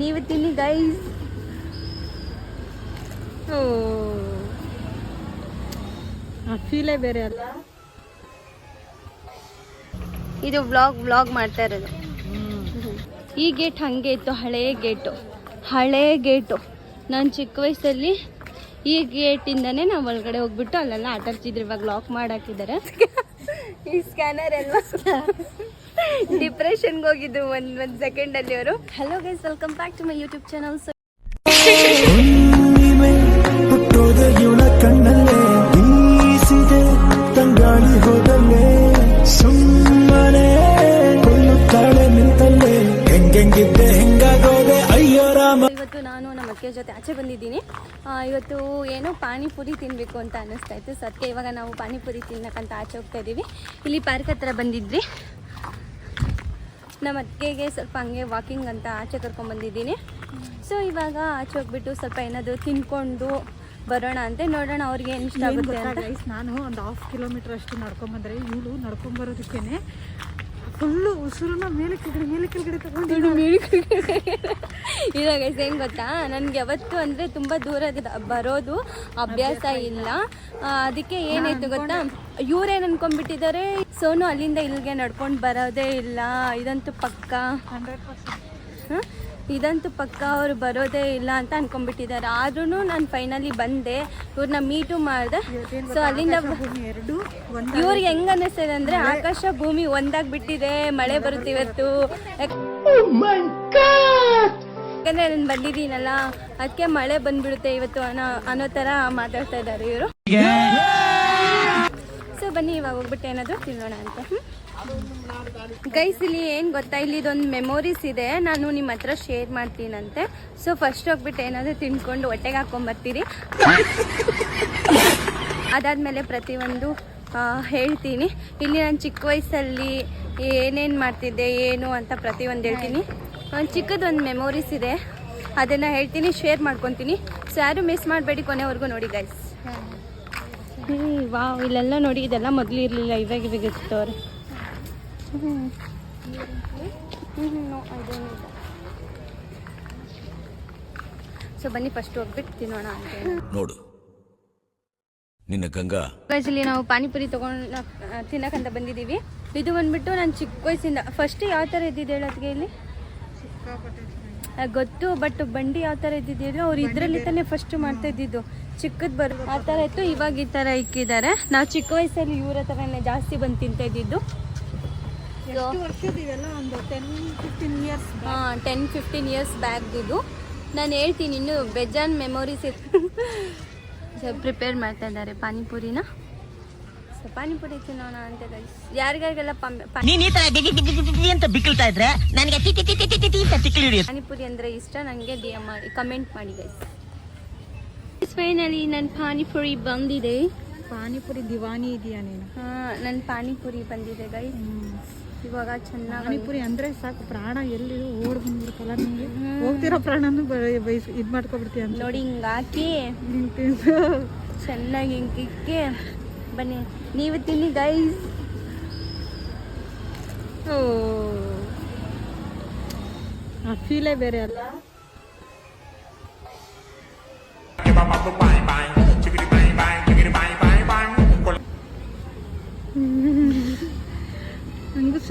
ನೀವು ತಿನ್ನಿ ಗೈಸ್. ಓ ಫೀಲೇ ಬೇರೆ ಅಲ್ಲ. ಇದು ವ್ಲಾಗ್ ಮಾಡ್ತಾ ಇರೋದು. ಈ ಗೇಟ್ ಹಾಗೆ ಇತ್ತು, ಹಳೇ ಗೇಟು. ನಾನು ಚಿಕ್ಕ ವಯಸ್ಸಲ್ಲಿ ಈ ಗೇಟಿಂದನೇ ನಾವು ಒಳಗಡೆ ಹೋಗ್ಬಿಟ್ಟು ಅಲ್ಲೆಲ್ಲ ಆಟ ಆಡ್ತಿದ್ರು. ಇವಾಗ ಲಾಕ್ ಮಾಡಾಕಿದ್ದಾರೆ. ಈ ಸ್ಕ್ಯಾನರ್ ಅಲ್ವಾ, ಡಿಪ್ರೆಷನ್ಗೆ ಹೋಗಿದ್ರು ಒಂದು ಸೆಕೆಂಡಲ್ಲಿ ಅವರು. Hello guys, welcome back to my YouTube channel. ಕಣ್ಣಲ್ಲೇ ಬೀಸಿದೆ ತಂಗಾಳಿ ಹೋದಲ್ಲೇ ಸುಮ್ಮನೆ ಕೊಲ್ಲುತ್ತಾಳೆ ನಿಂತಲ್ಲೇ ಹೆಂಗಿದ್ದೆ ಹೆಂಗಾಗೋದೆ ಅಯ್ಯೋ ರಾಮ. ಇವತ್ತು ನಾನು ನಮ್ಮ ಅಕ್ಕೆ ಜೊತೆ ಆಚೆ ಬಂದಿದ್ದೀನಿ. ಇವತ್ತು ಏನೋ ಪಾನಿಪುರಿ ತಿನ್ನಬೇಕು ಅಂತ ಅನ್ನಿಸ್ತಾ ಇತ್ತು. ಸೊ ಅದಕ್ಕೆ ಇವಾಗ ನಾವು ಪಾನಿಪುರಿ ತಿನ್ನಕ್ಕಂತ ಆಚೆ ಹೋಗ್ತಾ ಇದ್ದೀವಿ. ಇಲ್ಲಿ ಪಾರ್ಕ್ ಹತ್ರ ಬಂದಿದ್ವಿ. ನಮ್ಮ ಅಕ್ಕೆಗೆ ಸ್ವಲ್ಪ ಹಂಗೆ ವಾಕಿಂಗ್ ಅಂತ ಆಚೆ ಕರ್ಕೊಂಡ್ಬಂದಿದ್ದೀನಿ. ಸೊ ಇವಾಗ ಆಚೆ ಹೋಗ್ಬಿಟ್ಟು ಸ್ವಲ್ಪ ಏನಾದರೂ ತಿನ್ಕೊಂಡು ಬರೋಣ ಅಂತ ನೋಡೋಣ ಅವ್ರಿಗೆ ಏನು ಇಷ್ಟ ಆಗುತ್ತೆ ಅಂತ. ನಾನು ಒಂದು 1/2 ಕಿಲೋಮೀಟರ್ ಅಷ್ಟು ನಡ್ಕೊಂಬಂದ್ರೆ ಇವಳು ನಡ್ಕೊಂಬರೋದಕ್ಕೇನೆ ಫುಲ್ಲು ಉಸಿರನ್ನ ಮೇಲೆ ಕೆಳಗಡೆ ತಗೊಂಡು ಇವಾಗ ಏನು ಗೊತ್ತಾ, ನನಗೆ ಯಾವತ್ತು ಅಂದರೆ ತುಂಬ ದೂರದ ಬರೋದು ಅಭ್ಯಾಸ ಇಲ್ಲ. ಅದಕ್ಕೆ ಏನಾಯ್ತು ಗೊತ್ತಾ, ಇವ್ರೇನು ಅನ್ಕೊಂಡ್ಬಿಟ್ಟಿದ್ದಾರೆ, ಸೋನು ಅಲ್ಲಿಂದ ಇಲ್ಲಿಗೆ ನಡ್ಕೊಂಡು ಬರೋದೇ ಇಲ್ಲ. ಇದಂತೂ ಪಕ್ಕ 100%. ಇದಂತೂ ಪಕ್ಕ ಅವರು ಬರೋದೇ ಇಲ್ಲ ಅಂತ ಅನ್ಕೊಂಡ್ಬಿಟ್ಟಿದ್ದಾರೆ. ಆದ್ರೂ ನಾನು ಫೈನಲಿ ಬಂದೆ, ಇವ್ರನ್ನ ಮೀಟು ಮಾಡಿದೆ. ಸೊ ಅಲ್ಲಿಂದ ಇವ್ರಿಗೆ ಹೆಂಗ್ ಅನ್ನಿಸ್ತಿದೆ ಅಂದರೆ ಆಕಾಶ ಭೂಮಿ ಒಂದಾಗ್ಬಿಟ್ಟಿದೆ, ಮಳೆ ಬರುತ್ತೆ ಇವತ್ತು. ಯಾಕಂದರೆ ನಾನು ಬಂದಿದ್ದೀನಲ್ಲ, ಅದಕ್ಕೆ ಮಳೆ ಬಂದ್ಬಿಡುತ್ತೆ ಇವತ್ತು ಅನ್ನೋ ಥರ ಮಾತಾಡ್ತಾ ಇದ್ದಾರೆ ಇವರು. ಸೊ ಬನ್ನಿ ಇವಾಗ ಹೋಗ್ಬಿಟ್ಟು ಏನಾದರೂ ತಿನ್ನೋಣ ಅಂತ. ಗೈಸ್, ಇಲ್ಲಿ ಏನು ಗೊತ್ತಾ, ಇಲ್ಲಿ ಇದೊಂದು ಮೆಮೊರೀಸ್ ಇದೆ, ನಾನು ನಿಮ್ಮ ಹತ್ರ ಶೇರ್ ಮಾಡ್ತೀನಂತೆ. ಸೊ ಫಸ್ಟ್ ಹೋಗ್ಬಿಟ್ಟು ಏನಾದರೂ ತಿನ್ಕೊಂಡು ಹೊಟ್ಟೆಗೆ ಹಾಕ್ಕೊಂಬರ್ತೀರಿ. ಅದಾದಮೇಲೆ ಪ್ರತಿಯೊಂದು ಹೇಳ್ತೀನಿ. ಇಲ್ಲಿ ನಾನು ಚಿಕ್ಕ ವಯಸ್ಸಲ್ಲಿ ಏನೇನು ಮಾಡ್ತಿದ್ದೆ ಏನು ಅಂತ ಪ್ರತಿಯೊಂದು ಹೇಳ್ತೀನಿ. ಚಿಕ್ಕದೊಂದು ಮೆಮೊರೀಸ್ ಇದೆ, ಅದನ್ನು ಹೇಳ್ತೀನಿ, ಶೇರ್ ಮಾಡ್ಕೊತೀನಿ. ಸೊ ಯಾರು ಮಿಸ್ ಮಾಡಬೇಡಿ, ಕೊನೆವರೆಗೂ ನೋಡಿ ಗೈಸ್. ವಾವ್, ಇಲ್ಲೆಲ್ಲ ನೋಡಿ, ಇದೆಲ್ಲ ಮೊದಲು ಇರಲಿಲ್ಲ, ಇವಾಗ ಇರ್ತವ್ರೆ. ಸೊ ಬನ್ನಿ ಫಸ್ಟ್ ಹೋಗ್ಬಿಟ್ಟು ತಿನ್ನೋಣ ಅಂತ ನೋಡು ನಿನ್ನ ಗಂಗಾ. ಇಲ್ಲಿ ನಾವು ಪಾನಿಪುರಿ ತಗೊಂಡು ತಿನ್ನಕ್ಕಂತ ಬಂದಿದ್ದೀವಿ. ಇದು ಬಂದ್ಬಿಟ್ಟು ನಾನು ಚಿಕ್ಕ ವಯಸ್ಸಿಂದ ಫಸ್ಟ್ ಯಾವ ಥರ ಇದ್ದಿದ್ದು ಹೇಳೋದಕ್ಕೆ ಇಲ್ಲಿ ಗೊತ್ತು, ಬಟ್ ಬಂಡಿ ಯಾವ ಥರ ಇದ್ದಿದ್ದು ಅವ್ರು ಇದರಲ್ಲಿ ತಾನೇ ಫಸ್ಟ್ ಮಾಡ್ತಾ ಇದ್ದಿದ್ದು. ಚಿಕ್ಕದು ಆ ಥರ ಇತ್ತು, ಇವಾಗ ಈ ಥರ ಇಕ್ಕಿದ್ದಾರೆ. ನಾವು ಚಿಕ್ಕ ವಯಸ್ಸಲ್ಲಿ ಇವ್ರ ಥರನೇ ಜಾಸ್ತಿ ಬಂದು ತಿಂತಾ ಇದ್ದಿದ್ದು. 10-15 ಇಯರ್ಸ್ ಬ್ಯಾಕ್ ಇದು. ನಾನು ಹೇಳ್ತೀನಿ, ಇನ್ನು ಬೇಜಾನ್ ಮೆಮೊರೀಸ್ ಪ್ರಿಪೇರ್ ಮಾಡ್ತಾ ಇದ್ದಾರೆ ಪಾನಿಪುರಿನ. ಸೊ ಪಾನಿಪುರಿ ತಿನ್ನೋಣ ಅಂತ ಗೈಸ್. ಯಾರಿಗಾರಿಗೆಲ್ಲ ಪಾನಿಪುರಿ ಅಂದರೆ ಇಷ್ಟ, ನನಗೆ DM ಮಾಡಿ ಕಮೆಂಟ್ ಮಾಡಿ ಗೈಸ್. ಫೈನಲಿ ನನ್ನ ಪಾನಿಪುರಿ ಬಂದಿದೆ. ಪಾನಿಪುರಿ ದಿವಾನಿ ಇದೆಯಾ ನೀನು? ನನ್ನ ಪಾನಿಪುರಿ ಬಂದಿದೆ ಗೈಸ್. ಇವಾಗ ಚೆನ್ನಾಗಿ ಪಾನಿಪುರಿ ಅಂದರೆ ಸಾಕು, ಪ್ರಾಣ ಎಲ್ಲಿ ಓಡ್ ಬಂದ್ಬಿಡ್ತಲ್ಲ ನಿಮಗೆ. ಹೋಗ್ತಿರೋ ಪ್ರಾಣನೂ ಇದು ಮಾಡ್ಕೊಬಿಡ್ತೀಯ ಅಂತ ನೋಡಿ. ಹಿಂಗೆ ಹಾಕಿ ಚೆನ್ನಾಗಿ ಹಿಂಗೆ ಬನ್ನಿ, ನೀವು ತಿನ್ನಿ ಗೈಸ್. ಓ ಆ ಫೀಲೇ ಬೇರೆ ಅಲ್ಲ.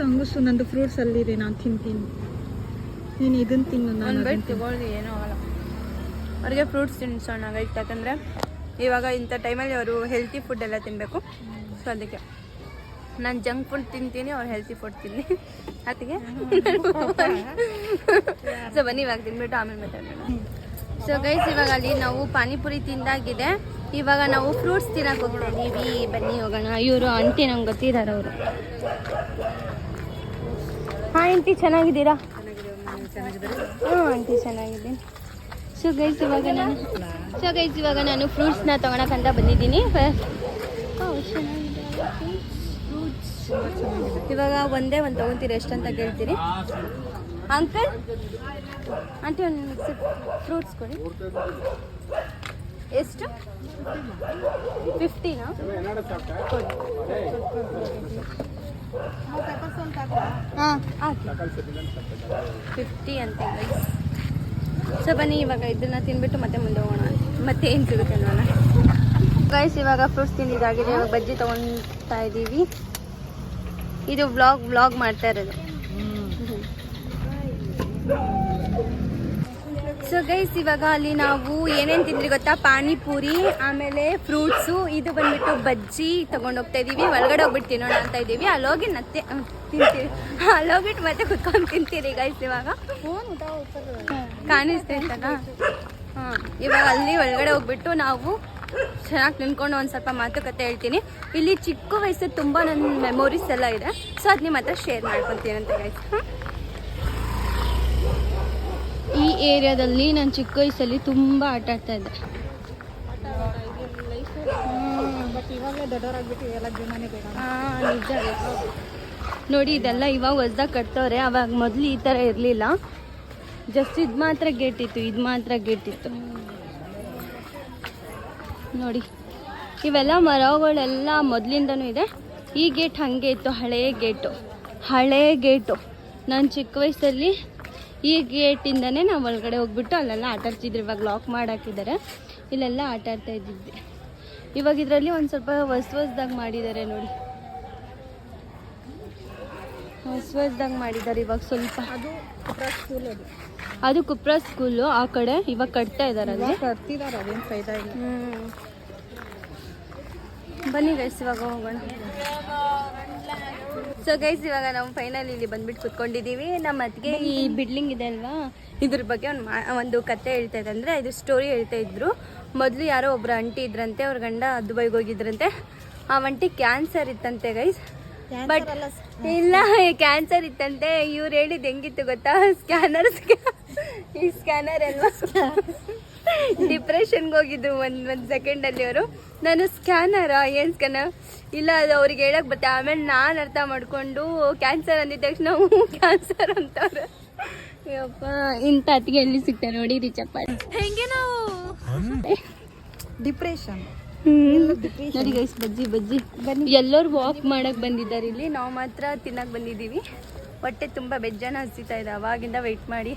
ಅಂಗುಸು ನಂದು ಫ್ರೂಟ್ಸ್ ಅಲ್ಲಿದೆ, ನಾನು ತಿಂತೀನಿ, ನೀನು ಇದನ್ನು ತಿನ್ನು. ನಾನು ತಗೊಳ್ಳಿ, ಏನೋ ಆಗಲ್ಲ. ಅವ್ರಿಗೆ ಫ್ರೂಟ್ಸ್ ತಿನ್ಸೋಣ ಗೈಸ್, ಯಾಕಂದರೆ ಇವಾಗ ಇಂಥ ಟೈಮಲ್ಲಿ ಅವರು ಹೆಲ್ತಿ ಫುಡ್ ಎಲ್ಲ ತಿನ್ನಬೇಕು. ಸೊ ಅದಕ್ಕೆ ನಾನು ಜಂಕ್ ಫುಡ್ ತಿಂತೀನಿ, ಅವ್ರು ಹೆಲ್ತಿ ಫುಡ್ ತಿನ್ನಿ ಅದಕ್ಕೆ. ಸೊ ಬನ್ನಿ ಇವಾಗ ತಿನ್ಬಿಟ್ಟು ಆಮೇಲೆ ಮಾತಾಡೋಣ. ಸೊ ಗೈಸ್, ಇವಾಗ ಅಲ್ಲಿ ನಾವು ಪಾನಿಪುರಿ ತಿಂದಾಗಿದೆ. ಇವಾಗ ನಾವು ಫ್ರೂಟ್ಸ್ ತಿನ್ನಕ್ಕೆ ಹೋಗ್ತಾ ಇದ್ದೀವಿ. ಬನ್ನಿ ಹೋಗೋಣ. ಇವರು ಆಂಟಿ ನಂಗೆ ಗೊತ್ತಿದ್ದಾರೆ ಅವರು. ಹಾಂ ಆಂಟಿ, ಚೆನ್ನಾಗಿದ್ದೀರಾ? ಹ್ಞೂ ಆಂಟಿ ಚೆನ್ನಾಗಿದ್ದೀನಿ. ಸೊ ಗೈಸ್ ಇವಾಗ ನಾನು ಫ್ರೂಟ್ಸ್ನ ತೊಗೊಳಕ್ಕಂತ ಬಂದಿದ್ದೀನಿ. ಇವಾಗ ಒಂದೇ ಒಂದು ತೊಗೊತೀರಿ, ಎಷ್ಟಂತ ಕೇಳ್ತೀರಿ? ಅಂಕಲ್ ಆಂಟಿ ಒಂದು ಮಿಕ್ಸ್ ಫ್ರೂಟ್ಸ್ ಕೊಡಿ. ಎಷ್ಟು? 50ನಾ? ಹಾಂ ಹಾಕಿ 50 ಅಂತ ಗೈಸ್. ಸೊ ಬನ್ನಿ ಇವಾಗ ಇದನ್ನ ತಿನ್ಬಿಟ್ಟು ಮತ್ತೆ ಮುಂದೆ ಹೋಗೋಣ, ಮತ್ತೆ ಏನು ಸಿಗುತ್ತೆ ನೋಡೋಣ. ಗೈಸ್ ಇವಾಗ ಫ್ರೂಟ್ಸ್ ತಿಂದಿದ್ದಾಗಿದೆ, ಇವಾಗ ಬಜ್ಜಿ ತೊಗೊಳ್ತಾ ಇದ್ದೀವಿ. ಇದು ವ್ಲಾಗ್ ಮಾಡ್ತಾ ಇರೋದು. ಸೊ ಗೈಸ್ ಇವಾಗ ಅಲ್ಲಿ ನಾವು ಏನೇನು ತಿಂದ್ರಿ ಗೊತ್ತಾ, ಪಾನಿಪುರಿ, ಆಮೇಲೆ ಫ್ರೂಟ್ಸು, ಇದು ಬಂದ್ಬಿಟ್ಟು ಬಜ್ಜಿ ತೊಗೊಂಡೋಗ್ತಾ ಇದ್ದೀವಿ. ಒಳಗಡೆ ಹೋಗ್ಬಿಟ್ಟು ತಿನ್ನೋಣ ಅಂತ ಇದ್ದೀವಿ. ಅಲ್ಲೋಗಿ ಮತ್ತೆ ತಿಂತೀವಿ, ಅಲ್ಲೋಗ್ಬಿಟ್ಟು ಮತ್ತೆ ಕುತ್ಕೊಂಡು ತಿಂತೀರಿ ಗೈಸ್. ಇವಾಗ ಕಾಣಿಸ್ತೈತಲ್ಲ, ಹಾಂ ಇವಾಗ ಅಲ್ಲಿ ಒಳಗಡೆ ಹೋಗ್ಬಿಟ್ಟು ನಾವು ಚೆನ್ನಾಗಿ ನಿಂತ್ಕೊಂಡು ಒಂದು ಸ್ವಲ್ಪ ಮಾತುಕತೆ ಹೇಳ್ತೀನಿ. ಇಲ್ಲಿ ಚಿಕ್ಕ ವಯಸ್ಸು ತುಂಬ ನನ್ನ ಮೆಮೊರೀಸ್ ಎಲ್ಲ ಇದೆ, ಸೊ ಅದು ನಿಮ್ಮ ಹತ್ರ ಶೇರ್ ಮಾಡ್ಕೊತೀನಿ ಅಂತ ಗೈಸ್. ಈ ಏರಿಯಾದಲ್ಲಿ ನಾನು ಚಿಕ್ಕ ವಯಸ್ಸಲ್ಲಿ ತುಂಬ ಆಟ ಆಡ್ತಾ ಇದ್ದೆ. ಬಟ್ ಇವಾಗಲೇ ದೊಡ್ಡವರಾಗ್ಬಿಟ್ಟು ಎಲ್ಲ ಜೀವನನೇ ಬೇಡ. ನಿಜ ನೋಡಿ, ಇದೆಲ್ಲ ಇವಾಗ ಹೊಸ್ದಾಗಿ ಕಟ್ತವ್ರೆ. ಅವಾಗ ಮೊದಲು ಈ ಥರ ಇರಲಿಲ್ಲ, ಜಸ್ಟ್ ಇದು ಮಾತ್ರ ಗೇಟ್ ಇತ್ತು, ಇದು ಮಾತ್ರ ಗೇಟ್ ಇತ್ತು ನೋಡಿ. ಇವೆಲ್ಲ ಮರಗಳೆಲ್ಲ ಮೊದಲಿಂದನೂ ಇದೆ. ಈ ಗೇಟ್ ಹಾಗೆ ಇತ್ತು, ಹಳೇ ಗೇಟು. ನಾನು ಚಿಕ್ಕ ವಯಸ್ಸಲ್ಲಿ ಈ ಗೇಟಿಂದನೇ ನಾವು ಒಳಗಡೆ ಹೋಗ್ಬಿಟ್ಟು ಅಲ್ಲೆಲ್ಲ ಆಟ ಆಡ್ತಿದ್ವಿ. ಇವಾಗ ಲಾಕ್ ಮಾಡಾಕಿದ್ದಾರೆ, ಇಲ್ಲೆಲ್ಲ ಆಟ ಆಡ್ತಾ ಇದ್ದಿದ್ದೆ. ಇವಾಗ ಇದರಲ್ಲಿ ಒಂದು ಸ್ವಲ್ಪ ಹೊಸ್ದಾಗಿ ಮಾಡಿದ್ದಾರೆ ನೋಡಿ, ಹೊಸ್ದಾಗಿ ಮಾಡಿದ್ದಾರೆ ಇವಾಗ ಸ್ವಲ್ಪ. ಅದು ಕುಪ್ರ ಸ್ಕೂಲು ಆ ಕಡೆ, ಇವಾಗ ಕಟ್ತಾ ಇದ್ದಾರೆ, ಅಲ್ಲಿ ಕಟ್ತಿದ್ದಾರೆ, ಅದೇನು ಫೈದಾ ಇಲ್ಲ. ಬನ್ನಿ ಗೈಸ್ ಇವಾಗ ಹೋಗೋಣ. ಸೊ ಗೈಸ್ ಇವಾಗ ನಾವು ಫೈನಲ್ ಇಲ್ಲಿ ಬಂದ್ಬಿಟ್ಟು ಕುತ್ಕೊಂಡಿದ್ದೀವಿ. ನಮ್ಮ ಅತ್ತಿಗೆ ಈ ಬಿಲ್ಡಿಂಗ್ ಇದೆ ಅಲ್ವಾ, ಇದ್ರ ಬಗ್ಗೆ ಒಂದು ಕತೆ ಹೇಳ್ತಾ ಇದೆ, ಅಂದರೆ ಇದು ಸ್ಟೋರಿ ಹೇಳ್ತಾ ಇದ್ರು. ಮೊದಲು ಯಾರೋ ಒಬ್ರು ಅಂಟಿ ಇದ್ರಂತೆ, ಅವ್ರ ಗಂಡ ದುಬೈಗೆ ಹೋಗಿದ್ರಂತೆ. ಆ ಅಂಟಿ ಕ್ಯಾನ್ಸರ್ ಇತ್ತಂತೆ ಗೈಸ್. ಬಟ್ ಇಲ್ಲ, ಕ್ಯಾನ್ಸರ್ ಇತ್ತಂತೆ. ಇವ್ರು ಹೇಳಿದ್ದು ಹೆಂಗಿತ್ತು ಗೊತ್ತಾ, ಈ ಸ್ಕ್ಯಾನರ್ ಅಲ್ವಾ, ಡಿಪ್ರೆಷನ್ಗೆ ಹೋಗಿದ್ರು ಒಂದು ಸೆಕೆಂಡಲ್ಲಿ ಅವರು. ನಾನು ಸ್ಕ್ಯಾನರಾ, ಏನು ಸ್ಕ್ಯಾನರ್ ಇಲ್ಲ, ಅದು ಅವ್ರಿಗೆ ಹೇಳಕ್ಕೆ ಬರುತ್ತೆ. ಆಮೇಲೆ ನಾನು ಅರ್ಥ ಮಾಡಿಕೊಂಡು ಕ್ಯಾನ್ಸರ್ ಅಂದಿದ ತಕ್ಷಣ ಕ್ಯಾನ್ಸರ್ ಅಂತವ್ರೆ. ಯಪ್ಪ, ಇಂಥ ಅತ್ತಿಗೆ ಎಲ್ಲಿ ಸಿಗ್ತಾರೆ ನೋಡಿ ಚಪ್ಪಾಳೆ. ಹೆಂಗೆ ನಾವು ಡಿಪ್ರೆಷನ್ ನೋಡಿ ಗೈಸ್, ಬಜ್ಜಿ ಎಲ್ಲರೂ ವಾಕ್ ಮಾಡಕ್ ಬಂದಿದ್ದಾರೆ ಇಲ್ಲಿ, ನಾವು ಮಾತ್ರ ತಿನ್ನಕ್ ಬಂದಿದ್ದೀವಿ. ಹೊಟ್ಟೆ ತುಂಬ ಬೆಜ್ಜನ ಹಸಿತಾ ಇದೆ, ಅವಾಗಿಂದ ವೆಯ್ಟ್ ಮಾಡಿ,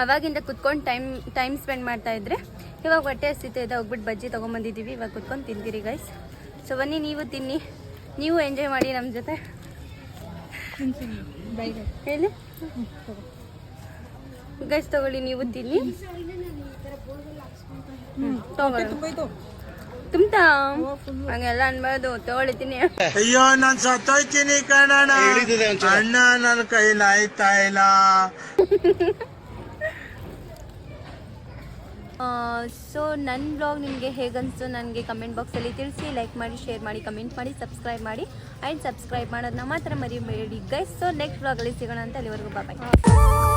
ಅವಾಗಿಂದ ಕುತ್ಕೊಂಡು ಟೈಮ್ ಸ್ಪೆಂಡ್ ಮಾಡ್ತಾ ಇದ್ರೆ ಇವಾಗ ಹೊಟ್ಟೆ ಹಸಿತಾ ಇದೆ. ಹೋಗ್ಬಿಟ್ಟು ಬಜ್ಜಿ ತೊಗೊಂಬಂದಿದ್ದೀವಿ, ಇವಾಗ ಕುತ್ಕೊಂಡು ತಿಂತೀರಿ ಗೈಸ್. ಸೊ ಬನ್ನಿ ನೀವು ತಿನ್ನಿ, ನೀವು ಎಂಜಾಯ್ ಮಾಡಿ ನಮ್ಮ ಜೊತೆ. ಹೇಳಿ ಗೈಸ್, ತಗೊಳ್ಳಿ ನೀವು ತಿನ್ನಿ. ತುಂಬ್ತಾ ಹಂಗೆಲ್ಲ ಅನ್ಬಾರ್ದು, ತಗೊಳ್ತೀನಿ. ಅಯ್ಯೋ ನಾನ್ ಸತ್ತೋಯ್ತೀನಿ ಕಣಣ್ಣ, ಅಣ್ಣ ನನ್ನ ಕೈಲಾಯ್ತಾ ಇಲ್ಲ. ಸೊ ನನ್ನ ಬ್ಲಾಗ್ ನಿಮಗೆ ಹೇಗನ್ನಿಸ್ತು ನನಗೆ ಕಮೆಂಟ್ ಬಾಕ್ಸಲ್ಲಿ ತಿಳಿಸಿ. ಲೈಕ್ ಮಾಡಿ, ಶೇರ್ ಮಾಡಿ, ಕಮೆಂಟ್ ಮಾಡಿ, ಸಬ್ಸ್ಕ್ರೈಬ್ ಮಾಡಿ. ಆ್ಯಂಡ್ ಸಬ್ಸ್ಕ್ರೈಬ್ ಮಾಡೋದನ್ನ ಮಾತ್ರ ಮರಿಬೇಡಿ ಗೈಸ್. ಸೊ ನೆಕ್ಸ್ಟ್ ಬ್ಲಾಗಲ್ಲಿ ಸಿಗೋಣ ಅಂತ, ಅಲ್ಲಿವರೆಗೂ ಬಾಯ್.